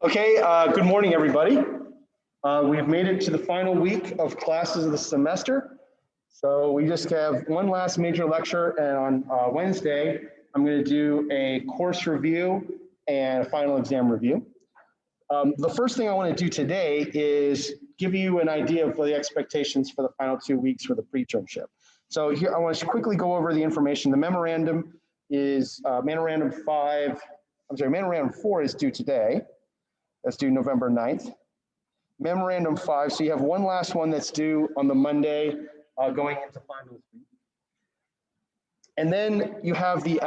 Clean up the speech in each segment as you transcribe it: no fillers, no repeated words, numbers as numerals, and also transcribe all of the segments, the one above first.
Okay, good morning, everybody. We've made it to the final week of classes of the semester. So we just have one last major lecture, and on Wednesday, I'm going to do a course review and a final exam review. The first thing I want to do today is give you an idea of the expectations for the final 2 weeks for the pre-termship. So here, I want to quickly go over the information. The memorandum is, memorandum 4 is due today. That's due November 9th. Memorandum 5, so you have one last one that's due on the Monday going into finals week. And then you have the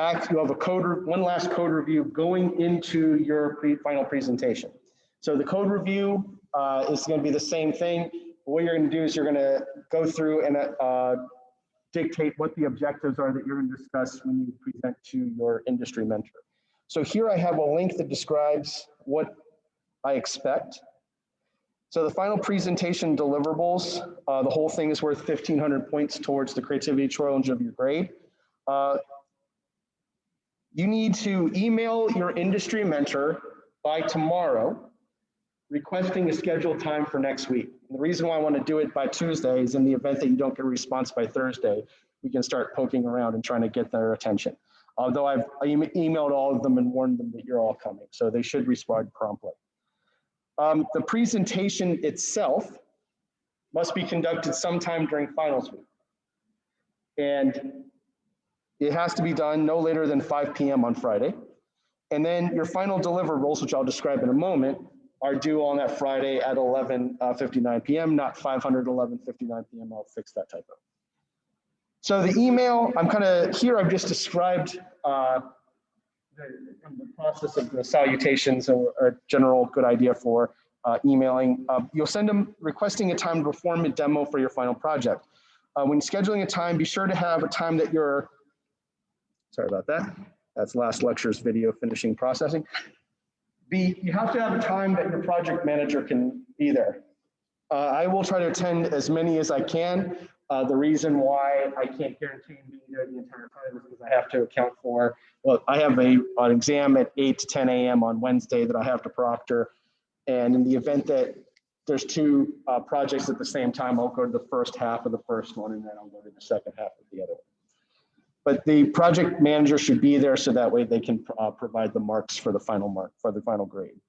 one last code review going into your final presentation. So the code review is going to be the same thing. What you're going to do is you're going to go through and dictate what the objectives are that you're going to discuss when you present to your industry mentor. So here I have a link that describes what I expect. So the final presentation deliverables, the whole thing is worth 1,500 points towards the creativity challenge of your grade. You need to email your industry mentor by tomorrow, requesting a scheduled time for next week. And the reason why I want to do it by Tuesday is in the event that you don't get a response by Thursday, we can start poking around and trying to get their attention. Although I emailed all of them and warned them that you're all coming, so they should respond promptly. The presentation itself must be conducted sometime during finals week. And it has to be done no later than 5 p.m. on Friday. And then your final deliverables, which I'll describe in a moment, are due on that Friday at 11:59 p.m., not 11:59 p.m. I'll fix that typo. So the email, I've just described the process of the salutations and a general good idea for emailing. You'll send them requesting a time to perform a demo for your final project. When scheduling a time, be sure to have a time that sorry about that. That's last lecture's video finishing processing. You have to have a time that your project manager can be there. I will try to attend as many as I can. The reason why I can't guarantee being there the entire time is because I have to account for, I have an exam at 8 to 10 a.m. on Wednesday that I have to proctor. And in the event that there's two projects at the same time, I'll go to the first half of the first one and then I'll go to the second half of the other one. But the project manager should be there so that way they can provide the marks for the final grade.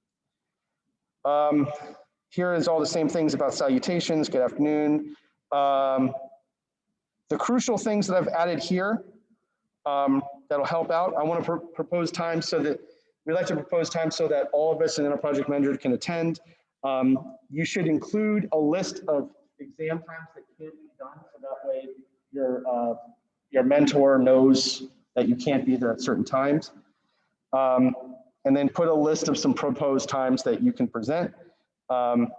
Here is all the same things about salutations. Good afternoon. The crucial things that I've added here that'll help out. I want to propose times so that we like to propose times so that all of us and then our project manager can attend. You should include a list of exam times that can't be done, so that way your mentor knows that you can't be there at certain times. And then put a list of some proposed times that you can present. And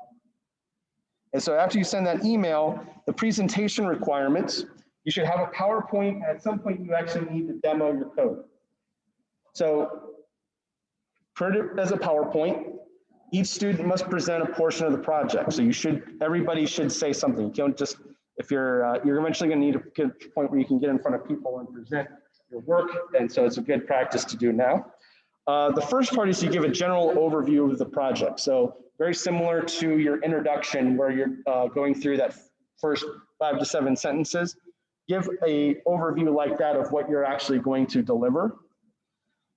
so after you send that email, the presentation requirements, you should have a PowerPoint. At some point, you actually need to demo your code. So put it as a PowerPoint. Each student must present a portion of the project. So everybody should say something. You don't just, if you're eventually going to need to get to a point where you can get in front of people and present your work. And so it's a good practice to do now. The first part is you give a general overview of the project. So very similar to your introduction where you're going through that first 5 to 7 sentences. Give an overview like that of what you're actually going to deliver.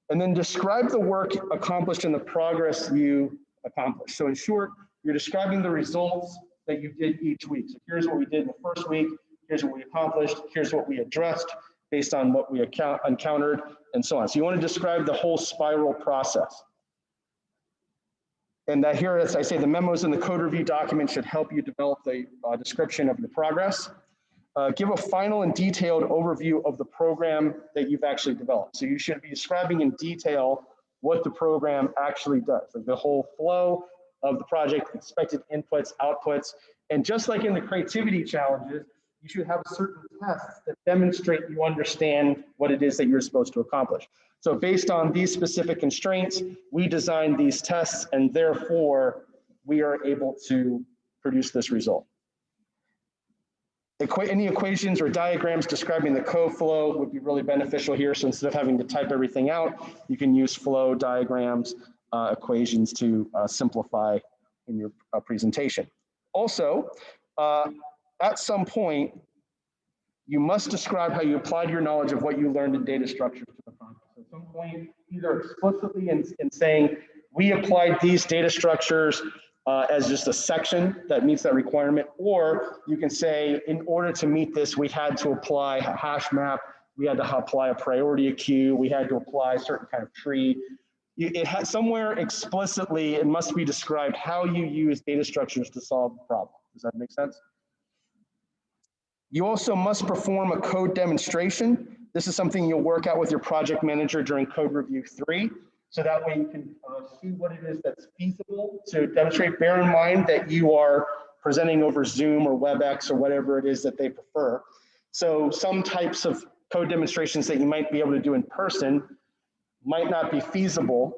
And then describe the work accomplished and the progress you accomplished. So in short, you're describing the results that you did each week. So here's what we did in the first week. Here's what we accomplished. Here's what we addressed based on what we encountered and so on. So you want to describe the whole spiral process. And that here, as I say, the memos in the code review document should help you develop the description of your progress. Give a final and detailed overview of the program that you've actually developed. So you should be describing in detail what the program actually does, like the whole flow of the project, expected inputs, outputs. And just like in the creativity challenges, you should have certain tests that demonstrate you understand what it is that you're supposed to accomplish. So based on these specific constraints, we designed these tests and therefore we are able to produce this result. Any equations or diagrams describing the code flow would be really beneficial here. So instead of having to type everything out, you can use flow diagrams equations to simplify in your presentation. Also, at some point, you must describe how you applied your knowledge of what you learned in data structures to the project. So at some point, either explicitly in saying, we applied these data structures as just a section that meets that requirement, or you can say, in order to meet this, we had to apply a hash map, we had to apply a priority queue, we had to apply a certain kind of tree. It has somewhere explicitly, it must be described how you use data structures to solve the problem. Does that make sense? You also must perform a code demonstration. This is something you'll work out with your project manager during code review 3. So that way you can see what it is that's feasible to demonstrate. Bear in mind that you are presenting over Zoom or WebEx or whatever it is that they prefer. So some types of code demonstrations that you might be able to do in person might not be feasible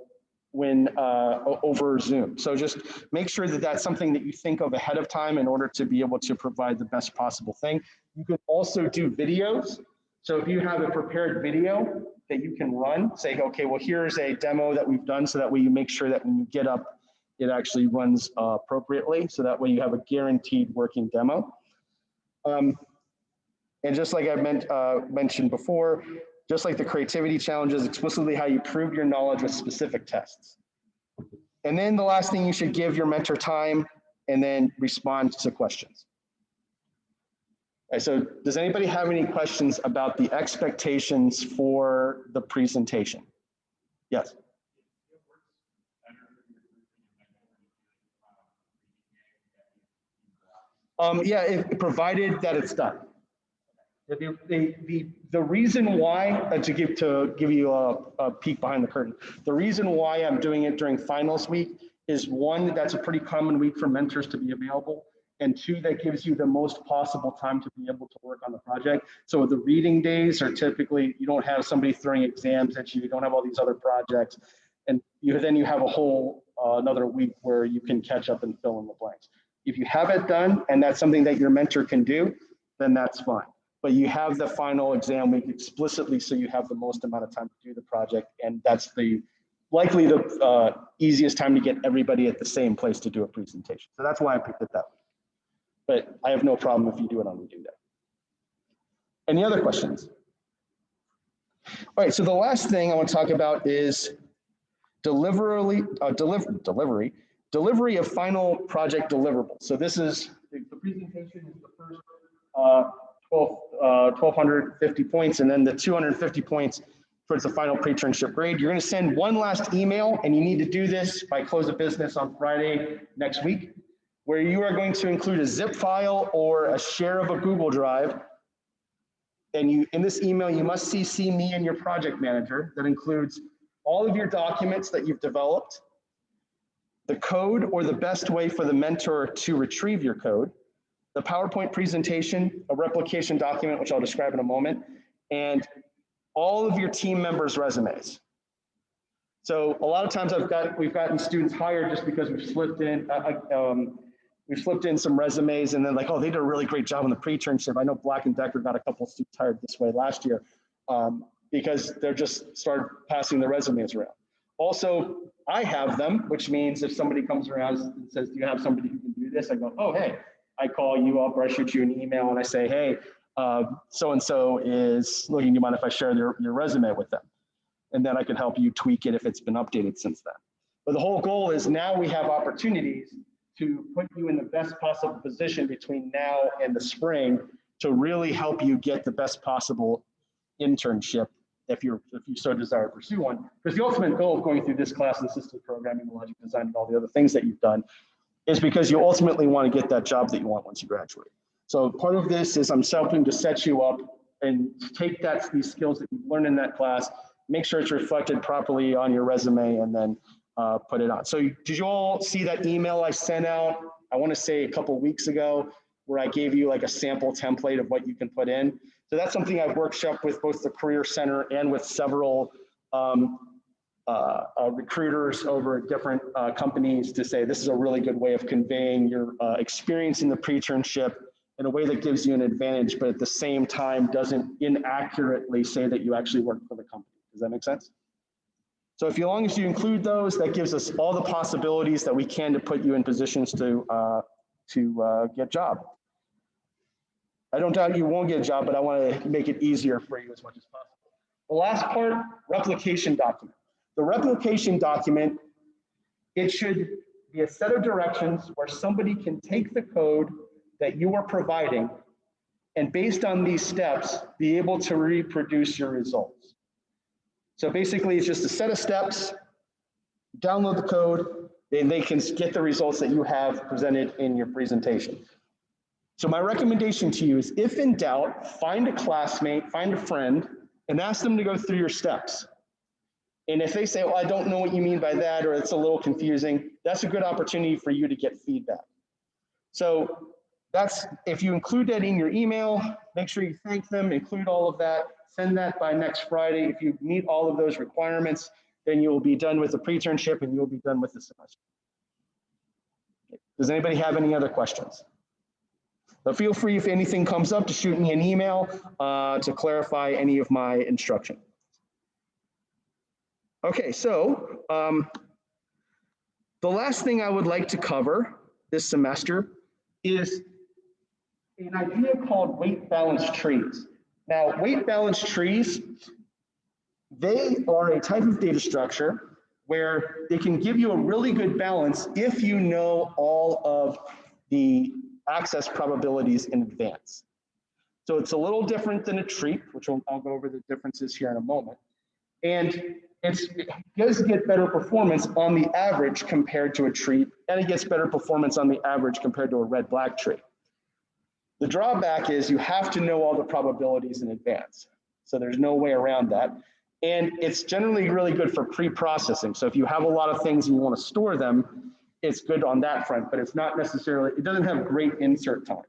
when over Zoom. So just make sure that that's something that you think of ahead of time in order to be able to provide the best possible thing. You can also do videos. So if you have a prepared video that you can run, say, okay, well, here's a demo that we've done, so that way you make sure that when you get up, it actually runs appropriately. So that way you have a guaranteed working demo. And just like I mentioned before, just like the creativity challenges, explicitly how you prove your knowledge with specific tests. And then the last thing, you should give your mentor time and then respond to questions. Okay, so does anybody have any questions about the expectations for the presentation? Yes. Yeah, provided that it's done. The reason why, to give you a peek behind the curtain, the reason why I'm doing it during finals week is, one, that's a pretty common week for mentors to be available, and two, that gives you the most possible time to be able to work on the project. So the reading days are typically, you don't have somebody throwing exams at you, you don't have all these other projects, and then you have a whole another week where you can catch up and fill in the blanks. If you have it done and that's something that your mentor can do, then that's fine. But you have the final exam week explicitly, so you have the most amount of time to do the project, and that's likely the easiest time to get everybody at the same place to do a presentation. So that's why I picked it that way. But I have no problem if you do it on redo day. Any other questions? All right, so the last thing I want to talk about is delivery of final project deliverables. So this is, the presentation is the first 1,250 points, and then the 250 points towards the final pre-internship grade. You're going to send one last email, and you need to do this by close of business on Friday next week, where you are going to include a zip file or a share of a Google Drive. And in this email, you must CC me and your project manager. That includes all of your documents that you've developed, the code or the best way for the mentor to retrieve your code, the PowerPoint presentation, a replication document, which I'll describe in a moment, and all of your team members' resumes. So a lot of times we've gotten students hired just because we've slipped in some resumes, and then like, oh, they did a really great job on the pre-internship. I know Black & Decker got a couple of students hired this way last year because they're just started passing the resumes around. Also, I have them, which means if somebody comes around and says, do you have somebody who can do this? I go, oh, hey. I call you up, or I shoot you an email and I say, hey, so-and-so is looking, do you mind if I share your resume with them? And then I can help you tweak it if it's been updated since then. But the whole goal is now we have opportunities to put you in the best possible position between now and the spring to really help you get the best possible internship if you so desire to pursue one. Because the ultimate goal of going through this class in systems programming, logic design, and all the other things that you've done is because you ultimately want to get that job that you want once you graduate. So part of this is I'm helping to set you up and take these skills that you've learned in that class, make sure it's reflected properly on your resume, and then put it on. So did you all see that email I sent out, I want to say a couple of weeks ago, where I gave you like a sample template of what you can put in? So that's something I've workshopped with both the Career Center and with several recruiters over at different companies to say this is a really good way of conveying your experience in the pre-internship in a way that gives you an advantage, but at the same time doesn't inaccurately say that you actually work for the company. Does that make sense? So if as long as you include those, that gives us all the possibilities that we can to put you in positions to get a job. I don't doubt you won't get a job, but I want to make it easier for you as much as possible. The last part, replication document. The replication document, it should be a set of directions where somebody can take the code that you are providing and based on these steps, be able to reproduce your results. So basically it's just a set of steps, download the code, and they can get the results that you have presented in your presentation. So my recommendation to you is, if in doubt, find a classmate, find a friend, and ask them to go through your steps. And if they say, well, I don't know what you mean by that, or it's a little confusing, that's a good opportunity for you to get feedback. So that's, if you include that in your email, make sure you thank them, include all of that, send that by next Friday. If you meet all of those requirements, then you will be done with the pre-internship and you'll be done with the semester. Does anybody have any other questions? But feel free, if anything comes up, to shoot me an email to clarify any of my instruction. Okay, so the last thing I would like to cover this semester is an idea called weight-balanced trees. Now, weight-balanced trees, they are a type of data structure where they can give you a really good balance if you know all of the access probabilities in advance. So it's a little different than a tree, which I'll go over the differences here in a moment. And it does get better performance on the average compared to a tree, and it gets better performance on the average compared to a red-black tree. The drawback is you have to know all the probabilities in advance. So there's no way around that. And it's generally really good for pre-processing. So if you have a lot of things and you want to store them, it's good on that front, but it's not necessarily, it doesn't have great insert time.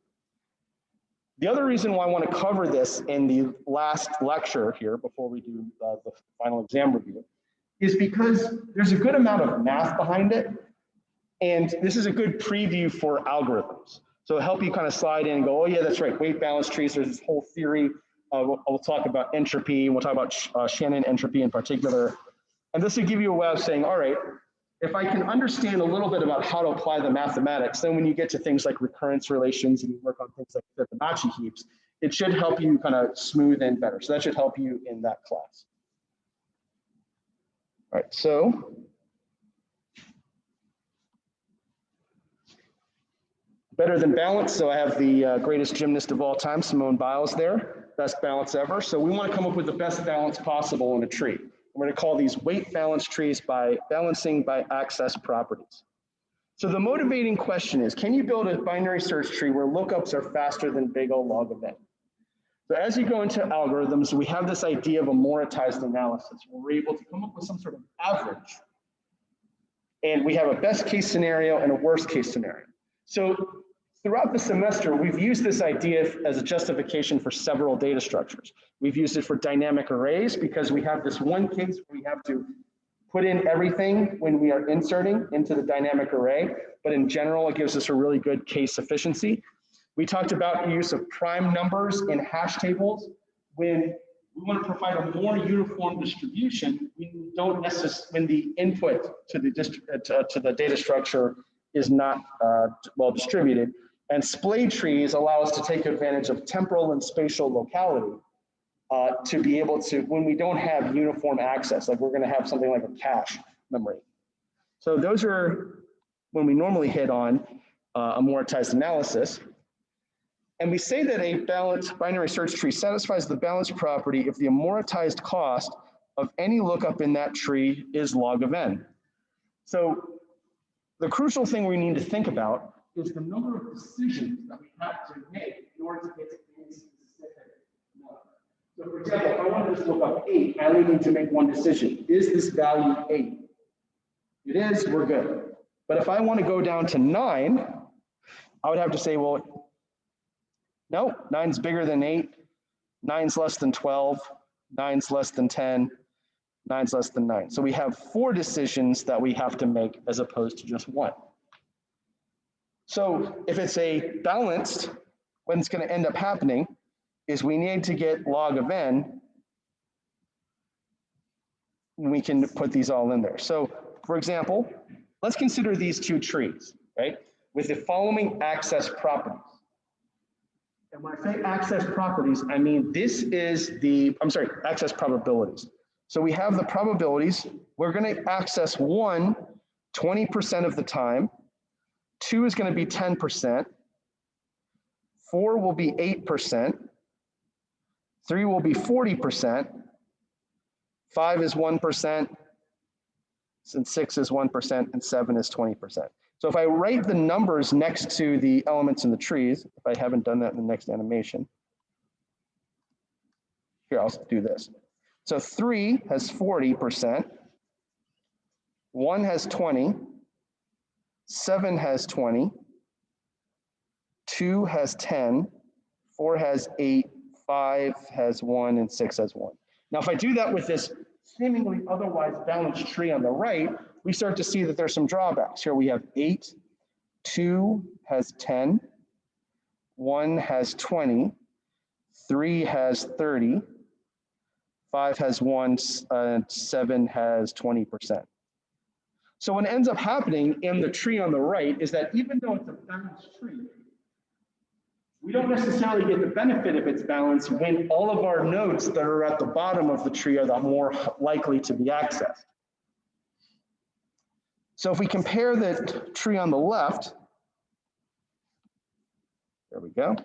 The other reason why I want to cover this in the last lecture here before we do the final exam review is because there's a good amount of math behind it. And this is a good preview for algorithms. So it'll help you kind of slide in and go, oh yeah, that's right, weight balanced trees, there's this whole theory. We'll talk about entropy, we'll talk about Shannon Entropy in particular. And this will give you a way of saying, all right, if I can understand a little bit about how to apply the mathematics, then when you get to things like recurrence relations and you work on things like Fibonacci heaps, it should help you kind of smooth in better. So that should help you in that class. All right, so better than balance. So I have the greatest gymnast of all time, Simone Biles there, best balance ever. So we want to come up with the best balance possible in a tree. We're going to call these weight balanced trees by balancing by access properties. So the motivating question is, can you build a binary search tree where lookups are faster than big O log of n? So as you go into algorithms, we have this idea of a moratized analysis, where we're able to come up with some sort of average. And we have a best case scenario and a worst case scenario. So throughout the semester, we've used this idea as a justification for several data structures. We've used it for dynamic arrays because we have this one case where we have to put in everything when we are inserting into the dynamic array, but in general, it gives us a really good case efficiency. We talked about the use of prime numbers in hash tables. When we want to provide a more uniform distribution, we don't necessarily, when the input to the data structure is not well distributed. And splay trees allow us to take advantage of temporal and spatial locality to be able to, when we don't have uniform access, like we're going to have something like a cache memory. So those are when we normally hit on a moratized analysis. And we say that a balanced binary search tree satisfies the balance property if the amortized cost of any lookup in that tree is log of n. So the crucial thing we need to think about is the number of decisions that we have to make in order to get to any specific number. So for example, if I want to just look up 8, I only need to make one decision. Is this value 8? It is, we're good. But if I want to go down to 9, I would have to say, well, no, 9's bigger than 8, 9's less than 12, 9's less than 10, 9's less than 9. So we have 4 decisions that we have to make as opposed to just 1. So if it's a balanced, what's going to end up happening is we need to get log of n we can put these all in there. So for example, let's consider these two trees, right? With the following access properties. And when I say access properties, I mean this is access probabilities. So we have the probabilities. We're going to access 1 20% of the time, 2 is going to be 10%, 4 will be 8%, 3 will be 40%, 5 is 1%, and 6 is 1%, and 7 is 20%. So if I write the numbers next to the elements in the trees, if I haven't done that in the next animation, here, I'll do this. So 3 has 40%, 1 has 20, 7 has 20, 2 has 10, 4 has 8, 5 has 1, and 6 has 1. Now, if I do that with this seemingly otherwise balanced tree on the right, we start to see that there's some drawbacks. Here we have 8, 2 has 10, 1 has 20, 3 has 30, 5 has 1, and 7 has 20%. So what ends up happening in the tree on the right is that even though it's a balanced tree, we don't necessarily get the benefit of its balance when all of our nodes that are at the bottom of the tree are the more likely to be accessed. So if we compare the tree on the left, there we go.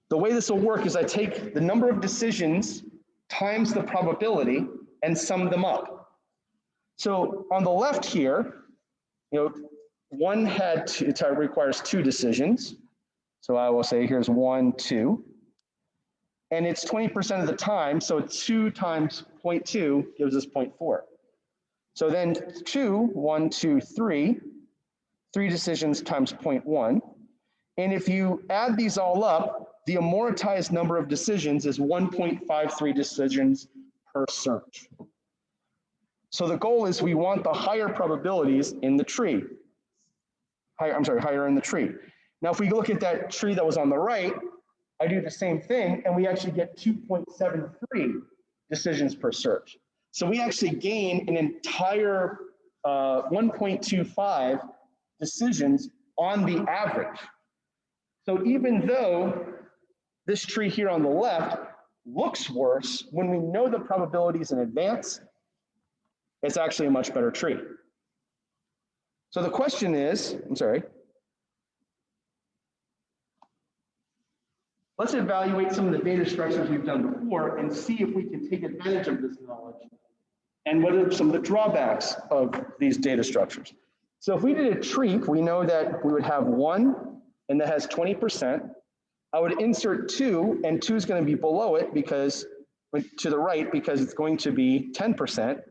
The way this will work is I take the number of decisions times the probability and sum them up. So on the left here, one had two, it requires 2 decisions. So I will say here's 1, 2. And it's 20% of the time, so 2 times 0.2 gives us 0.4. So then 1, 2, 3 decisions times 0.1. And if you add these all up, the amortized number of decisions is 1.53 decisions per search. So the goal is we want the higher probabilities in the tree. Higher in the tree. Now, if we look at that tree that was on the right, I do the same thing, and we actually get 2.73 decisions per search. So we actually gain an entire 1.25 decisions on the average. So even though this tree here on the left looks worse, when we know the probabilities in advance, it's actually a much better tree. So the question is, let's evaluate some of the data structures we've done before and see if we can take advantage of this knowledge and what are some of the drawbacks of these data structures. So if we did a tree, we know that we would have 1 and that has 20%. I would insert 2 and 2 is going to be below it because to the right because it's going to be 10%.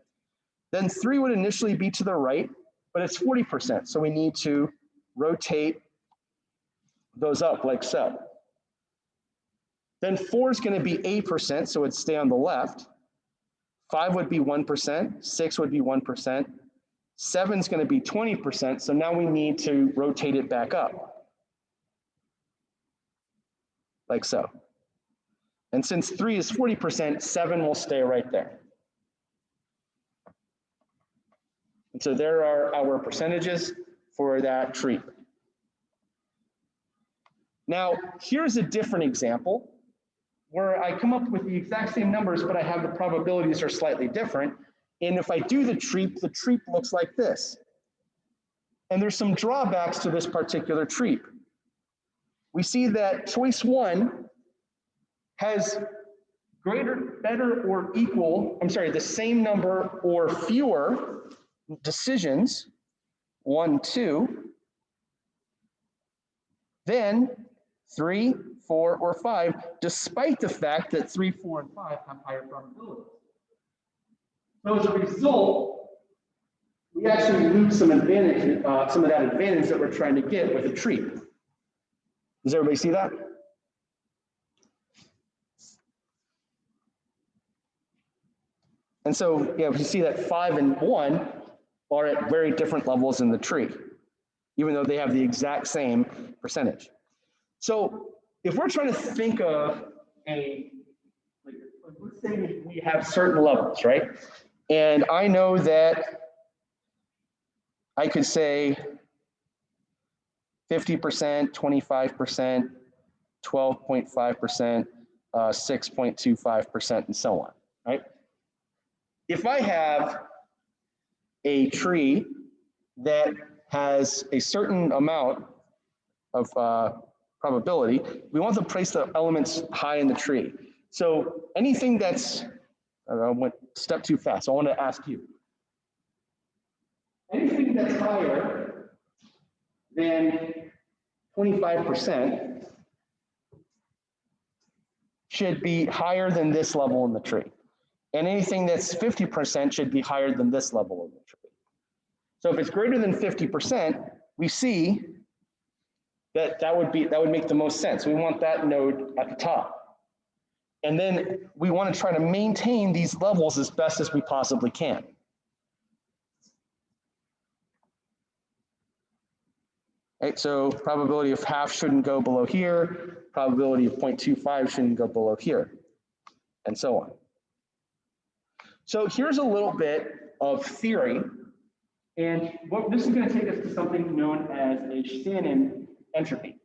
Then 3 would initially be to the right, but it's 40%. So we need to rotate those up like so. Then 4 is going to be 8%, so it'd stay on the left. 5 would be 1%, 6 would be 1%, 7 is going to be 20%, so now we need to rotate it back up, like so. And since 3 is 40%, 7 will stay right there. And so there are our percentages for that tree. Now, here's a different example where I come up with the exact same numbers, but I have the probabilities are slightly different. And if I do the tree looks like this. And there's some drawbacks to this particular tree. We see that choice 1 has better or equal, the same number or fewer decisions, 1, 2, then 3, 4, or 5, despite the fact that 3, 4, and 5 have higher probabilities. So as a result, we actually lose some advantage, some of that advantage that we're trying to get with a tree. Does everybody see that? And so, yeah, you see that 5 and 1 are at very different levels in the tree, even though they have the exact same percentage. So if we're trying to think of a let's say we have certain levels, right? And I know that I could say 50%, 25%, 12.5%, 6.25%, and so on, right? If I have a tree that has a certain amount of probability, we want to place the elements high in the tree. So anything that's, I went a step too fast, so I want to ask you. Anything that's higher than 25% should be higher than this level in the tree. And anything that's 50% should be higher than this level in the tree. So if it's greater than 50%, we see that that would make the most sense. We want that node at the top. And then we want to try to maintain these levels as best as we possibly can. Right, so probability of half shouldn't go below here, probability of 0.25 shouldn't go below here, and so on. So here's a little bit of theory, and this is going to take us to something known as a Shannon entropy.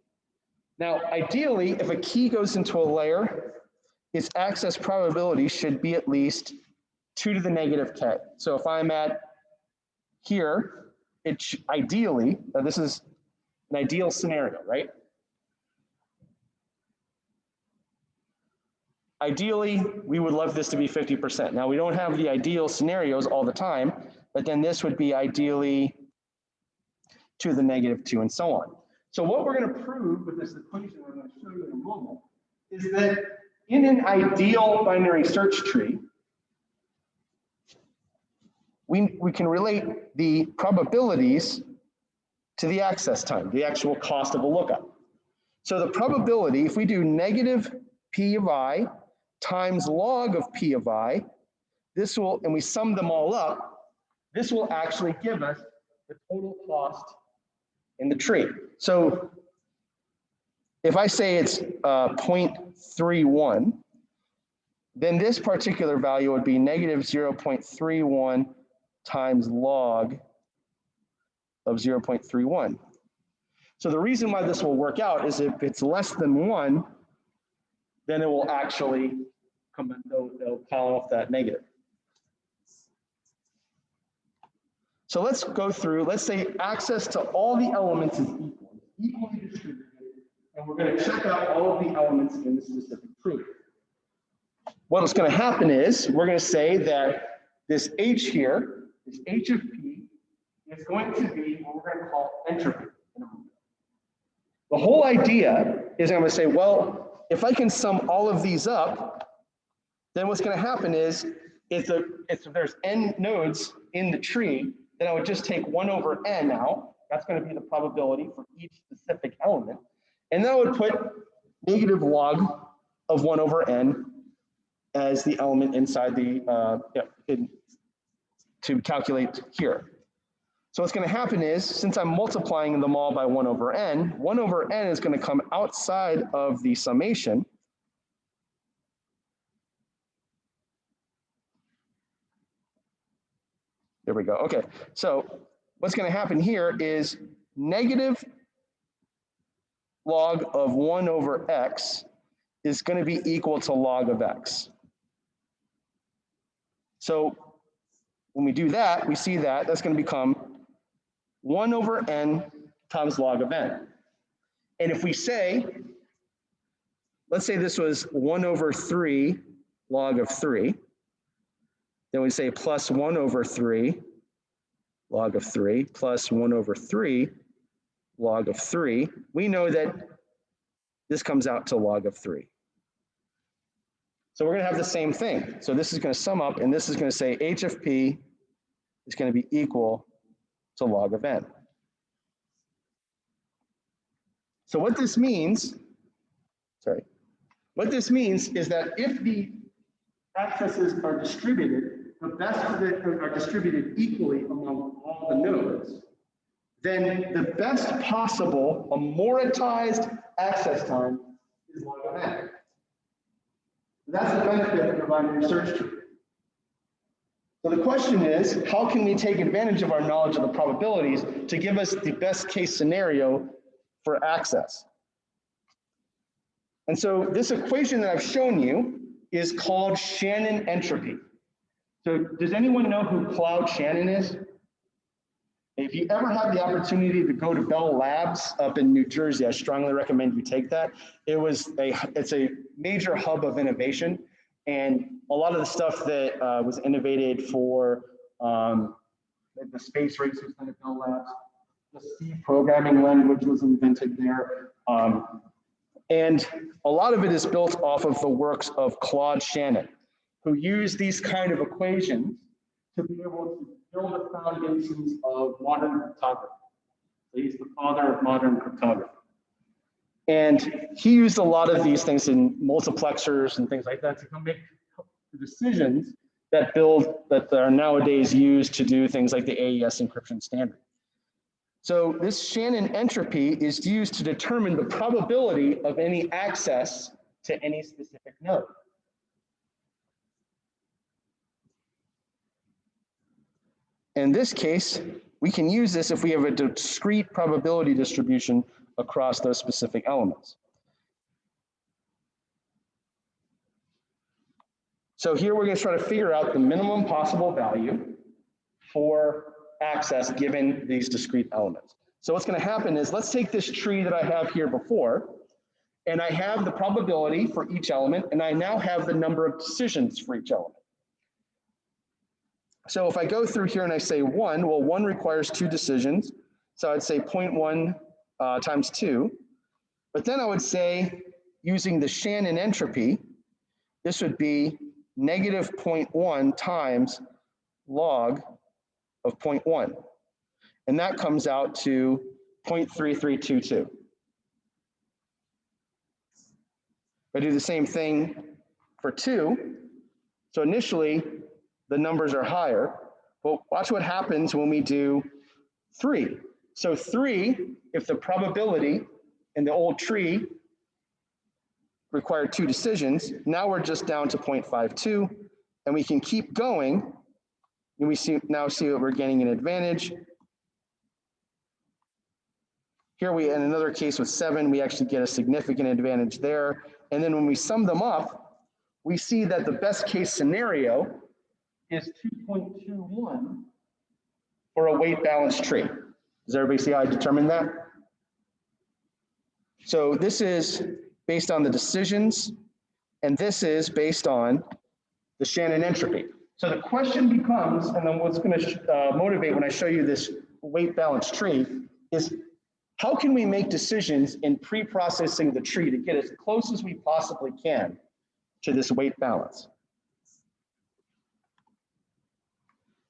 Now, ideally, if a key goes into a layer, its access probability should be at least 2 to the negative k. So if I'm at here, ideally, this is an ideal scenario, right? Ideally, we would love this to be 50%. Now, we don't have the ideal scenarios all the time, but then this would be ideally 2 to the negative 2 and so on. So what we're going to prove with this equation I'm going to show you in a moment is that in an ideal binary search tree, we can relate the probabilities to the access time, the actual cost of a lookup. So the probability, if we do negative p of I times log of p of I, this will, and we sum them all up, this will actually give us the total cost in the tree. So if I say it's 0.31, then this particular value would be negative 0.31 times log of 0.31. So the reason why this will work out is if it's less than 1, then it will actually they'll call off that negative. So let's go through, let's say access to all the elements is equally distributed, and we're going to check out all of the elements in the specific tree. What's going to happen is we're going to say that this H here, this H of P, is going to be what we're going to call entropy. The whole idea is I'm going to say, well, if I can sum all of these up, then what's going to happen is if there's n nodes in the tree, then I would just take 1 over n now. That's going to be the probability for each specific element. And then I would put negative log of 1 over n as the element inside the, to calculate here. So what's going to happen is, since I'm multiplying them all by 1 over n is going to come outside of the summation. There we go. Okay, so what's going to happen here is negative log of 1 over x is going to be equal to log of x. So when we do that, we see that that's going to become 1 over n times log of n. And if we say, let's say this was 1 over 3 log of 3, then we say plus 1 over 3 log of 3 plus 1 over 3 log of 3. We know that this comes out to log of 3. So we're going to have the same thing. So this is going to sum up, and this is going to say h of p is going to be equal to log of n. So what this means, what this means is that if the accesses are distributed, the best of it are distributed equally among all the nodes, then the best possible amortized access time is log of n. That's the benefit of a binary search tree. So the question is, how can we take advantage of our knowledge of the probabilities to give us the best case scenario for access? And so this equation that I've shown you is called Shannon Entropy. So does anyone know who Cloud Shannon is? If you ever have the opportunity to go to Bell Labs up in New Jersey, I strongly recommend you take that. It's a major hub of innovation, and a lot of the stuff that was innovated for the space race was done at Bell Labs. The C programming language was invented there. And a lot of it is built off of the works of Claude Shannon, who used these kind of equations to be able to build the foundations of modern cryptography. So he's the father of modern cryptography. And he used a lot of these things in multiplexers and things like that to come make the decisions that are nowadays used to do things like the AES encryption standard. So this Shannon entropy is used to determine the probability of any access to any specific node. In this case, we can use this if we have a discrete probability distribution across those specific elements. So here we're going to try to figure out the minimum possible value for access given these discrete elements. So what's going to happen is, let's take this tree that I have here before, and I have the probability for each element, and I now have the number of decisions for each element. So if I go through here and I say 1, well, 1 requires 2 decisions. So I'd say 0.1 times 2. But then I would say, using the Shannon entropy, this would be negative 0.1 times log of 0.1. And that comes out to 0.3322. I do the same thing for 2. So initially, the numbers are higher, but watch what happens when we do 3. So 3, if the probability in the old tree required 2 decisions, now we're just down to 0.52, and we can keep going, and we now see that we're getting an advantage. Here in another case with 7, we actually get a significant advantage there. And then when we sum them up, we see that the best case scenario is 2.21 for a weight balanced tree. Does everybody see how I determined that? So this is based on the decisions, and this is based on the Shannon entropy. So the question becomes, and then what's going to motivate when I show you this weight balanced tree, is how can we make decisions in pre-processing the tree to get as close as we possibly can to this weight balance?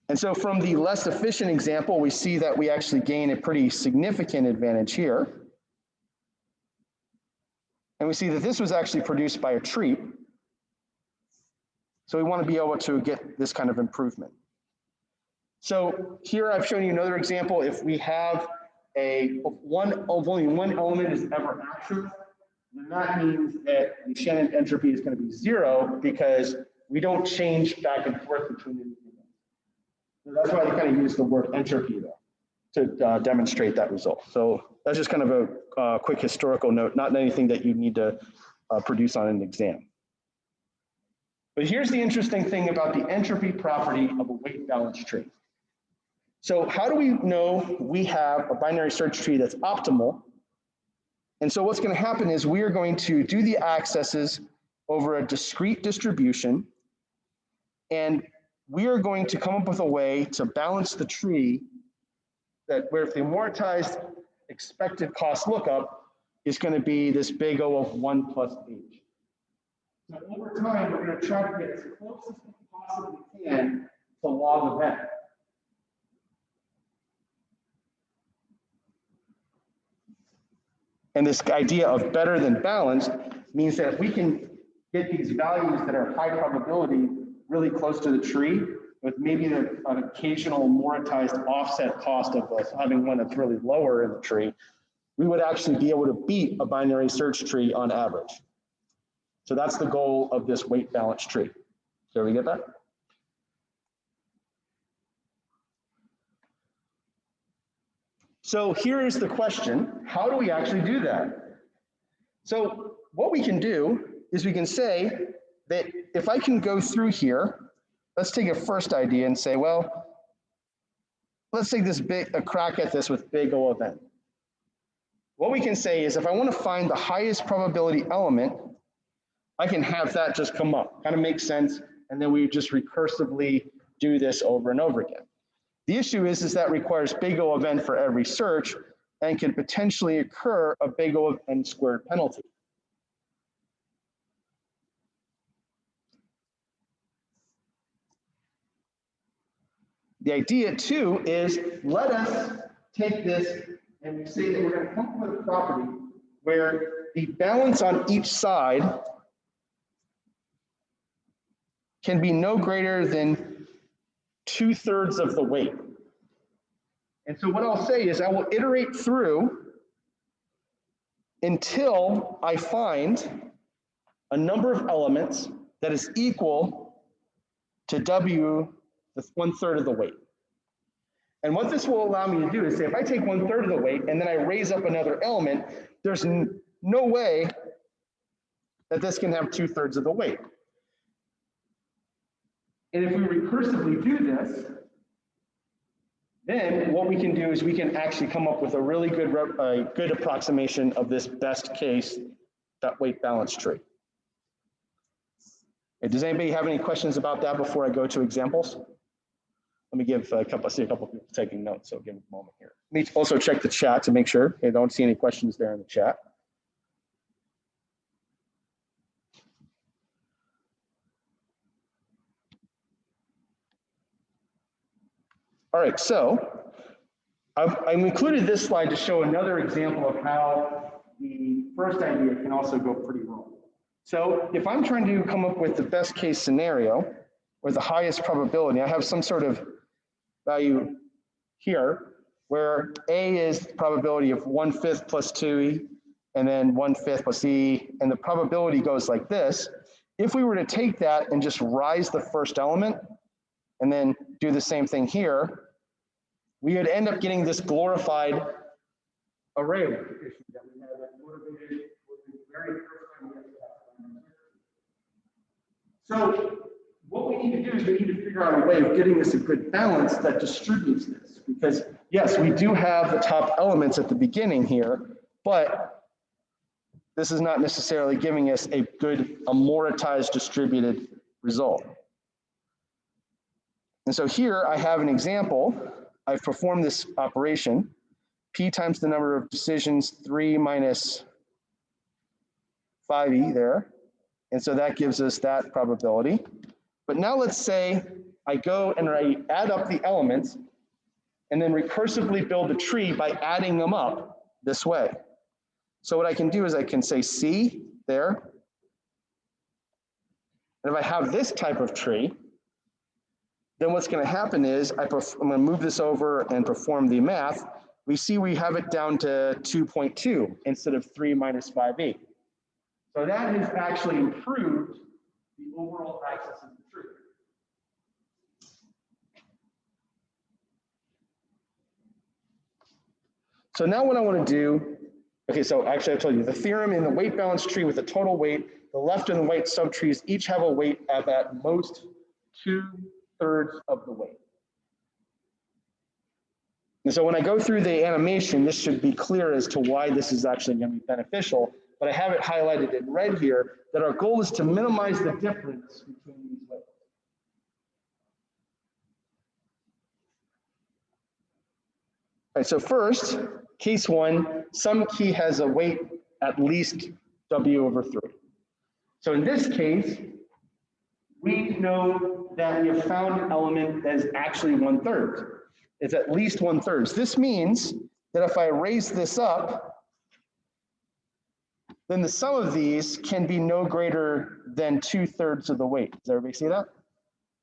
And so from the less efficient example, we see that we actually gain a pretty significant advantage here. And we see that this was actually produced by a tree. So we want to be able to get this kind of improvement. So here I've shown you another example. If we have only one element is ever active, then that means that the Shannon entropy is going to be 0 because we don't change back and forth between the. So that's why they kind of use the word entropy there to demonstrate that result. So that's just kind of a quick historical note, not anything that you need to produce on an exam. But here's the interesting thing about the entropy property of a weight balanced tree. So how do we know we have a binary search tree that's optimal? And so what's going to happen is we are going to do the accesses over a discrete distribution, and we are going to come up with a way to balance the tree where if the amortized expected cost lookup is going to be this big O of 1 plus h. So over time, we're going to try to get as close as we possibly can to log of n. And this idea of better than balanced means that if we can get these values that are high probability really close to the tree, with maybe an occasional amortized offset cost of us having one that's really lower in the tree, we would actually be able to beat a binary search tree on average. So that's the goal of this weight balanced tree. Did we get that? So here is the question, how do we actually do that? So what we can do is we can say that if I can go through here, let's take a first idea and say, well, let's take a crack at this with big O of n. What we can say is if I want to find the highest probability element, I can have that just come up, kind of makes sense, and then we just recursively do this over and over again. The issue is that requires big O of n for every search and can potentially occur a big O of n squared penalty. The idea too is let us take this and we say that we're going to come up with a property where the balance on each side can be no greater than 2/3 of the weight. And so what I'll say is I will iterate through until I find a number of elements that is equal to W, the 1/3 of the weight. And what this will allow me to do is say if I take 1/3 of the weight and then I raise up another element, there's no way that this can have 2/3 of the weight. And if we recursively do this, then what we can do is we can actually come up with a really good approximation of this best case weight balance tree. Okay, does anybody have any questions about that before I go to examples? Let me give I see a couple people taking notes, so give me a moment here. Let me also check the chat to make sure. Okay, don't see any questions there in the chat. All right, so I've included this slide to show another example of how the first idea can also go pretty wrong. So if I'm trying to come up with the best case scenario or the highest probability, I have some sort of value here where A is the probability of 1/5 plus 2E and then 1/5 plus E, and the probability goes like this. If we were to take that and just rise the first element and then do the same thing here, we would end up getting this glorified array multiplication that we had that motivated with the very first time we had that. So what we need to do is we need to figure out a way of getting us a good balance that distributes this. Because yes, we do have the top elements at the beginning here, but this is not necessarily giving us a good amortized distributed result. And so here I have an example. I've performed this operation, P times the number of decisions, 3 minus 5E there. And so that gives us that probability. But now let's say I go and I add up the elements and then recursively build a tree by adding them up this way. So what I can do is I can say C there. And if I have this type of tree, then what's going to happen is I'm going to move this over and perform the math. We see we have it down to 2.2 instead of 3 minus 5e. So that has actually improved the overall access of the tree. So now what I want to do, okay, so actually I told you the theorem in the weight balance tree with the total weight, the left and the right subtrees each have a weight of at most 2/3 of the weight. And so when I go through the animation, this should be clear as to why this is actually going to be beneficial, but I have it highlighted in red here that our goal is to minimize the difference between these weights. All right, so first, case 1, some key has a weight at least W/3. So in this case, we know that we have found an element that is actually 1/3. It's at least 1/3. This means that if I raise this up, then the sum of these can be no greater than 2/3 of the weight. Does everybody see that?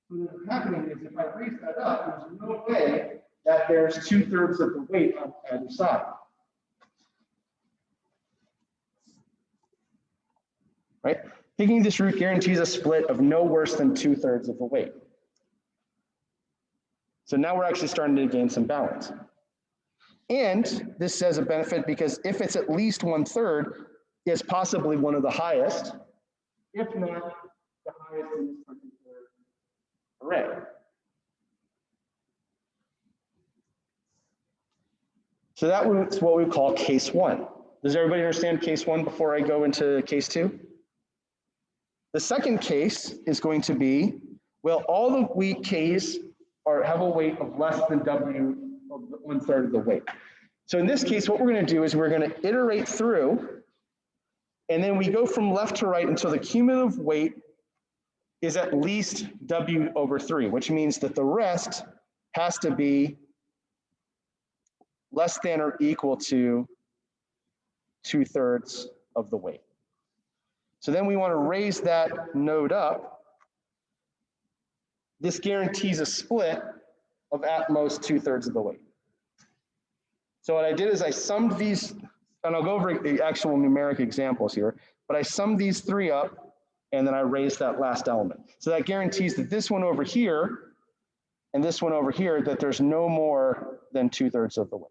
So what's happening is if I raise that up, there's no way that there's 2/3 of the weight on either side. Right? Picking this route guarantees a split of no worse than 2/3 of the weight. So now we're actually starting to gain some balance. And this says a benefit because if it's at least 1/3, it's possibly one of the highest, if not the highest in this particular array. So that was what we call case 1. Does everybody understand case 1 before I go into case 2? The second case is going to be, well, all the wheat Ks have a weight of less than W of 1/3 of the weight. So in this case, what we're going to do is we're going to iterate through, and then we go from left to right until the cumulative weight is at least W/3, which means that the rest has to be less than or equal to 2/3 of the weight. So then we want to raise that node up. This guarantees a split of at most 2/3 of the weight. So what I did is I summed these, and I'll go over the actual numeric examples here, but I summed these 3 up, and then I raised that last element. So that guarantees that this one over here and this one over here, that there's no more than 2/3 of the weight.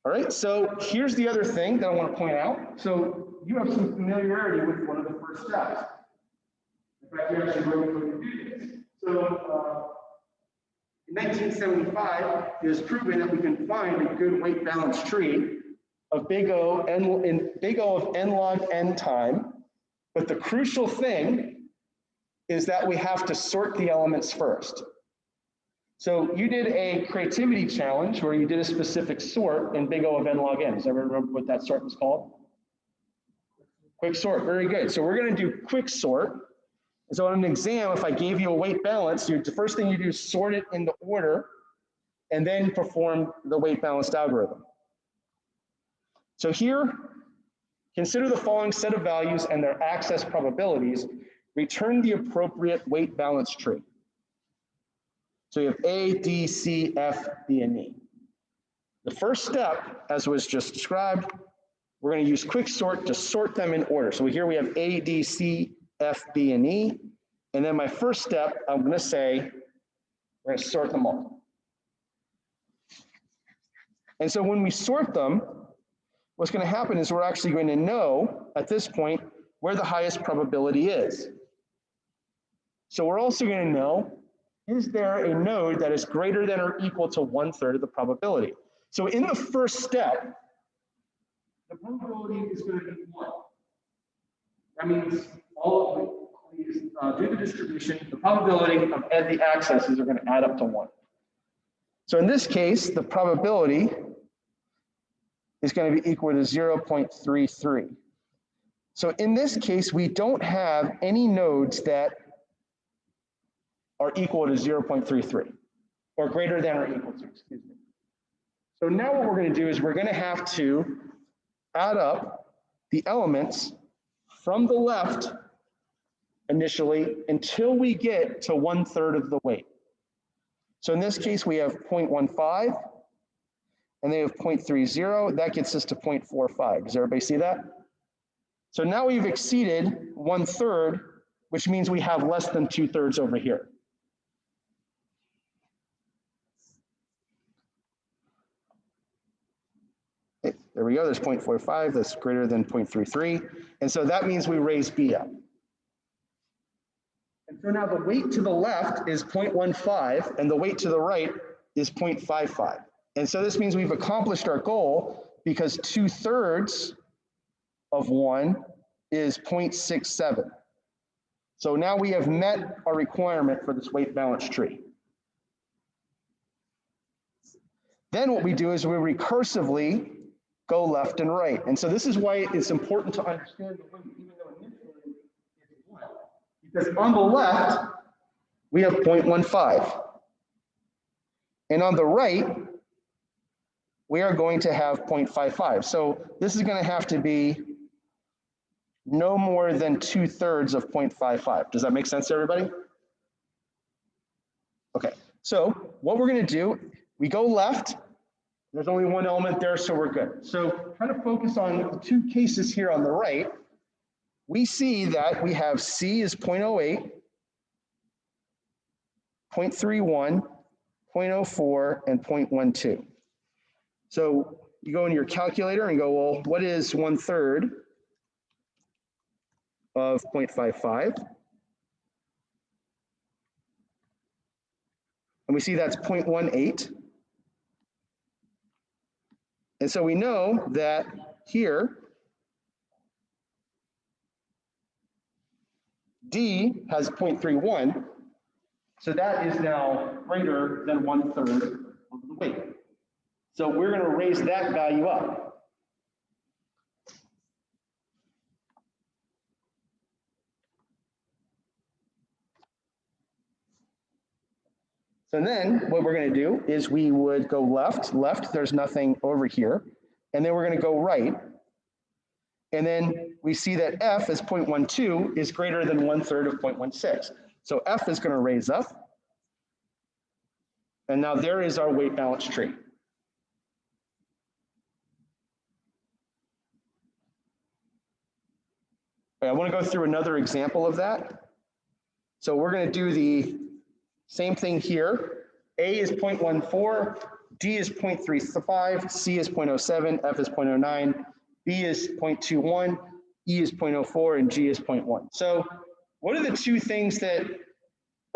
All right, so here's the other thing that I want to point out. So you have some familiarity with one of the first steps. In fact, you actually wrote me to do this. So in 1975, it was proven that we can find a good weight balanced tree of big O of n log n time. But the crucial thing is that we have to sort the elements first. So you did a creativity challenge where you did a specific sort in big O of n log n. Does everyone remember what that sort was called? Quick sort, very good. So we're going to do quick sort. So on an exam, if I gave you a weight balance, the first thing you do is sort it into order and then perform the weight balanced algorithm. So here, consider the following set of values and their access probabilities. Return the appropriate weight balanced tree. So you have A, D, C, F, B, and E. The first step, as was just described, we're going to use quick sort to sort them in order. So here we have A, D, C, F, B, and E. And then my first step, I'm going to say, we're going to sort them all. And so when we sort them, what's going to happen is we're actually going to know at this point where the highest probability is. So we're also going to know, is there a node that is greater than or equal to 1/3 of the probability? So in the first step, the probability is going to be 1. That means all of these, due to distribution, the probability of the accesses are going to add up to 1. So in this case, the probability is going to be equal to 0.33. So in this case, we don't have any nodes that are equal to 0.33 or greater than or equal to, excuse me. So now what we're going to do is we're going to have to add up the elements from the left initially until we get to 1/3 of the weight. So in this case, we have 0.15 and they have 0.30. That gets us to 0.45. Does everybody see that? So now we've exceeded 1/3, which means we have less than 2/3 over here. There we go, there's 0.45, that's greater than 0.33. And so that means we raise B up. And so now the weight to the left is 0.15 and the weight to the right is 0.55. And so this means we've accomplished our goal because 2/3 of 1 is 0.67. So now we have met our requirement for this weight balanced tree. Then what we do is we recursively go left and right. And so this is why it's important to understand the weight, even though initially it's 1. Because on the left, we have 0.15. And on the right, we are going to have 0.55. So this is going to have to be no more than 2/3 of 0.55. Does that make sense to everybody? Okay, so what we're going to do, we go left, There's only one element there, so we're good. So trying to focus on the two cases here on the right, we see that we have C is 0.08, 0.31, 0.04, and 0.12. So you go into your calculator and go, well, what is 1/3 of 0.55? And we see that's 0.18. And so we know that here, D has 0.31. So that is now greater than 1/3 of the weight. So we're going to raise that value up. So then what we're going to do is we would go left, there's nothing over here. And then we're going to go right. And then we see that F is 0.12 is greater than 1/3 of 0.16. So F is going to raise up. And now there is our weight balance tree. I want to go through another example of that. So we're going to do the same thing here. A is 0.14, D is 0.35, C is 0.07, F is 0.09, B is 0.21, E is 0.04, and G is 0.1. So what are the two things that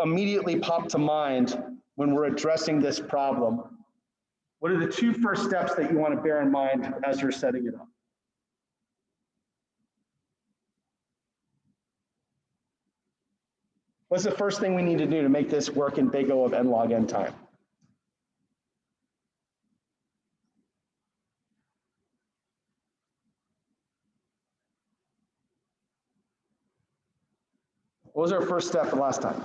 immediately pop to mind when we're addressing this problem? What are the two first steps that you want to bear in mind as you're setting it up? What's the first thing we need to do to make this work in big O of n log n time? What was our first step the last time?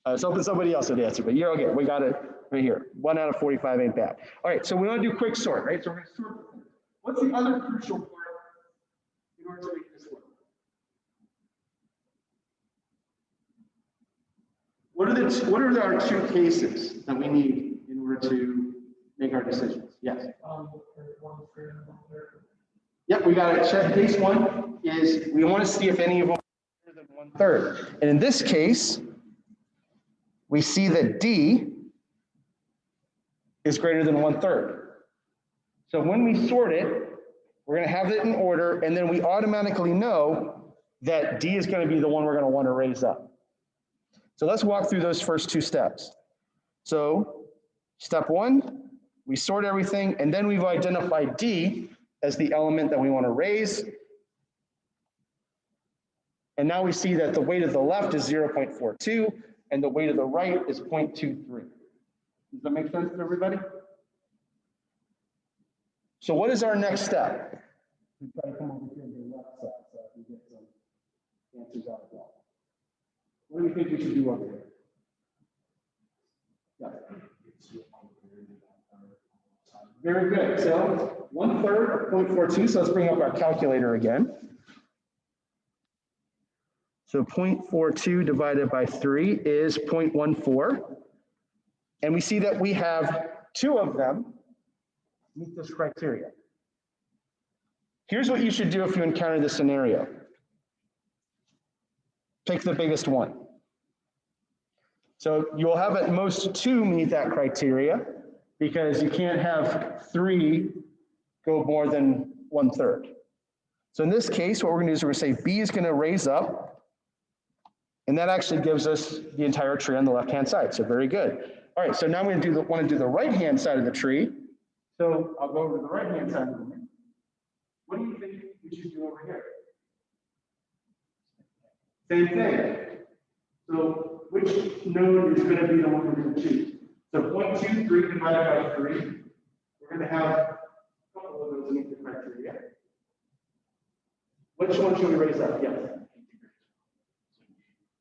I was hoping somebody else would answer, but you're okay. We got it right here. 1 out of 45 ain't bad. All right, so we want to do quick sort, right? So we're going to sort. What's the other crucial part in order to make this work? What are our two cases that we need in order to make our decisions? Yes. Yep, we got it. Check. Case one is we want to see if any of them are greater than 1/3. And in this case, we see that D is greater than 1/3. So when we sort it, we're going to have it in order, and then we automatically know that D is going to be the one we're going to want to raise up. So let's walk through those first two steps. So step one, we sort everything, and then we've identified D as the element that we want to raise. And now we see that the weight of the left is 0.42, and the weight of the right is 0.23. Does that make sense to everybody? So what is our next step? We've got to come over here to the left side so we get some answers out of that. What do you think we should do over here? Yeah. Very good. So 1/3 of 0.42. So let's bring up our calculator again. So 0.42 divided by 3 is 0.14. And we see that we have two of them meet this criteria. Here's what you should do if you encounter this scenario. Pick the biggest one. So you'll have at most 2 meet that criteria because you can't have 3 go more than 1/3. So in this case, what we're going to do is we're going to say B is going to raise up, and that actually gives us the entire tree on the left-hand side. So very good. All right, so now I'm going to want to do the right-hand side of the tree. So I'll go over to the right-hand side of the tree. What do you think we should do over here? Same thing. So which node is going to be the one we're going to choose? So 0.23 divided by 3. We're going to have a couple of those meet the criteria. Which one should we raise up? Yes.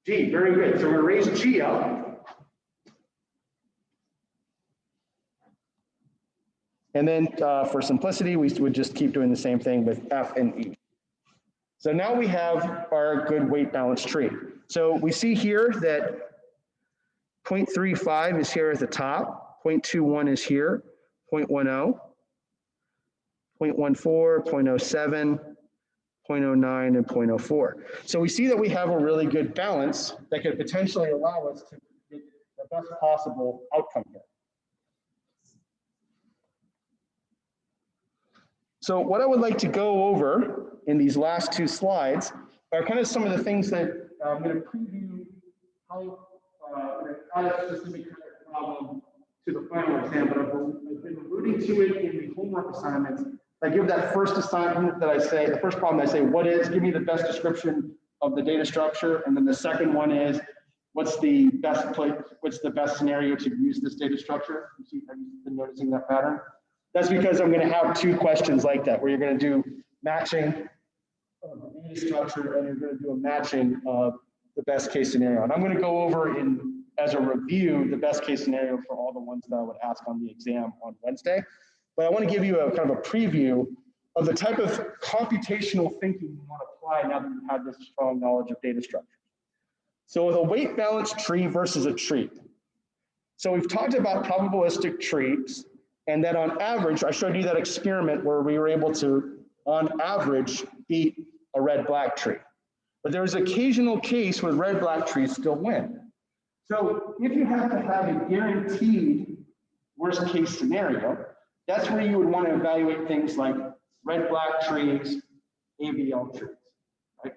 G, very good. So we're going to raise G up. And then for simplicity, we would just keep doing the same thing with F and E. So now we have our good weight balance tree. So we see here that 0.35 is here at the top, 0.21 is here, 0.10, 0.14, 0.07, 0.09, and 0.04. So we see that we have a really good balance that could potentially allow us to get the best possible outcome here. So what I would like to go over in these last two slides are kind of some of the things that I'm going to preview how add a specific kind of problem to the final exam, but I've been alluding to it in the homework assignments. I give that first assignment that I say, the first problem I say, give me the best description of the data structure. And then the second one is, what's the best scenario to use this data structure? Have you been noticing that pattern? That's because I'm going to have two questions like that, where you're going to do matching of the data structure and you're going to do a matching of the best case scenario. And I'm going to go over as a review the best case scenario for all the ones that I would ask on the exam on Wednesday. But I want to give you a kind of a preview of the type of computational thinking you want to apply now that you have this strong knowledge of data structures. So with a weight balanced tree versus a tree. So we've talked about probabilistic trees, and that on average, I showed you that experiment where we were able to, on average, beat a red-black tree. But there's occasional case where red-black trees still win. So if you have to have a guaranteed worst case scenario, that's where you would want to evaluate things like red-black trees, AVL trees, right?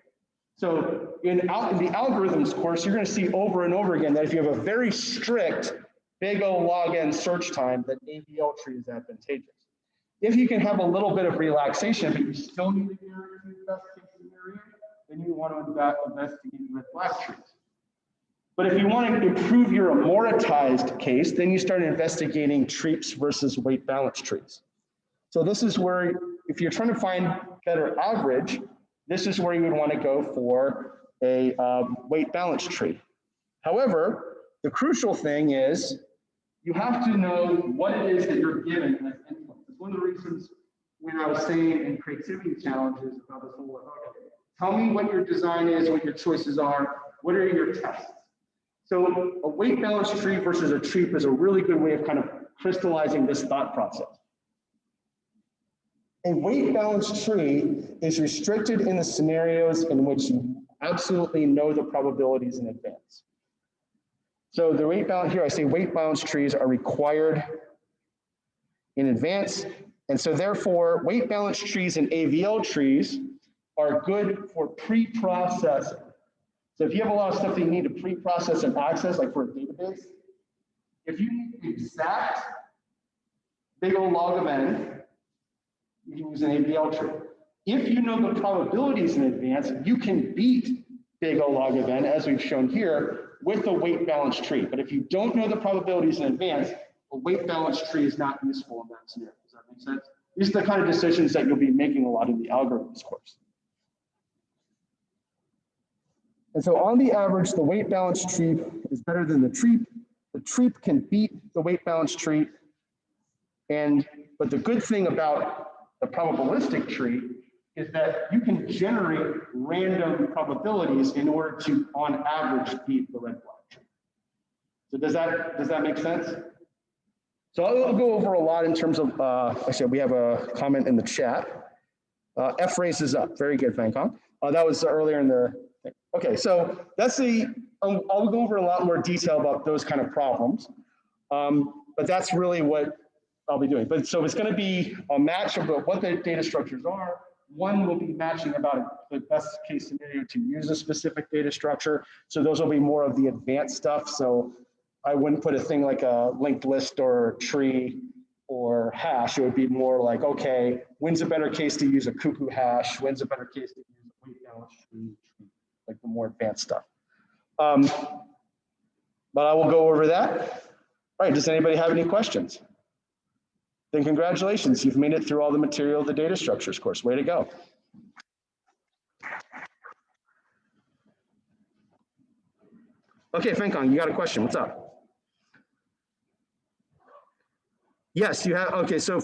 So in the algorithms course, you're going to see over and over again that if you have a very strict big O log n search time, that AVL tree is advantageous. If you can have a little bit of relaxation, but you still need to guarantee the best case scenario, then you want to investigate red-black trees. But if you want to improve your amortized case, then you start investigating trees versus weight balanced trees. So this is where, if you're trying to find better average, this is where you would want to go for a weight balanced tree. However, the crucial thing is you have to know what it is that you're given as input. It's one of the reasons when I was saying in creativity challenges about this whole, okay, tell me what your design is, what your choices are, what are your tests? So a weight balanced tree versus a tree is a really good way of kind of crystallizing this thought process. A weight balanced tree is restricted in the scenarios in which you absolutely know the probabilities in advance. So the weight balance here, I say weight balanced trees are required in advance. And so therefore, weight balanced trees and AVL trees are good for pre-processing. So if you have a lot of stuff that you need to pre-process and access, like for a database, if you need the exact big O log of n, you can use an AVL tree. If you know the probabilities in advance, you can beat big O log of n, as we've shown here, with a weight balanced tree. But if you don't know the probabilities in advance, a weight balanced tree is not useful in that scenario. Does that make sense? These are the kind of decisions that you'll be making a lot in the algorithms course. And so on the average, the weight balanced tree is better than the tree. The tree can beat the weight balanced tree. But the good thing about the probabilistic tree is that you can generate random probabilities in order to, on average, beat the red-black tree. So does that make sense? So I'll go over a lot in terms of, actually we have a comment in the chat. F raises up, very good, Fankong. That was earlier in the thing. Okay, so that's I'll go over a lot more detail about those kind of problems. But that's really what I'll be doing. But so it's going to be a match of what the data structures are. One will be matching about the best case scenario to use a specific data structure. So those will be more of the advanced stuff. So I wouldn't put a thing like a linked list or tree or hash. It would be more like, okay, when's a better case to use a cuckoo hash? When's a better case to use a weight balanced tree? Like the more advanced stuff. But I will go over that. All right, does anybody have any questions? Then congratulations, you've made it through all the material of the data structures course. Way to go. Okay, Fenkong, you got a question, what's up? Yes, you have, okay, so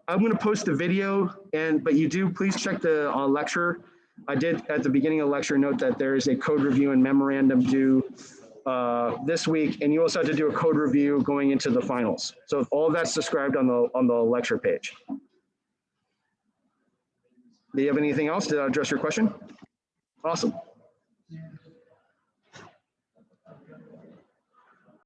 I'm gonna post the video, but you do, please check the lecture. I did at the beginning of the lecture note that there is a code review and memorandum due this week, and you also have to do a code review going into the finals. So all of that's described on the lecture page. Do you have anything else to address your question? Awesome.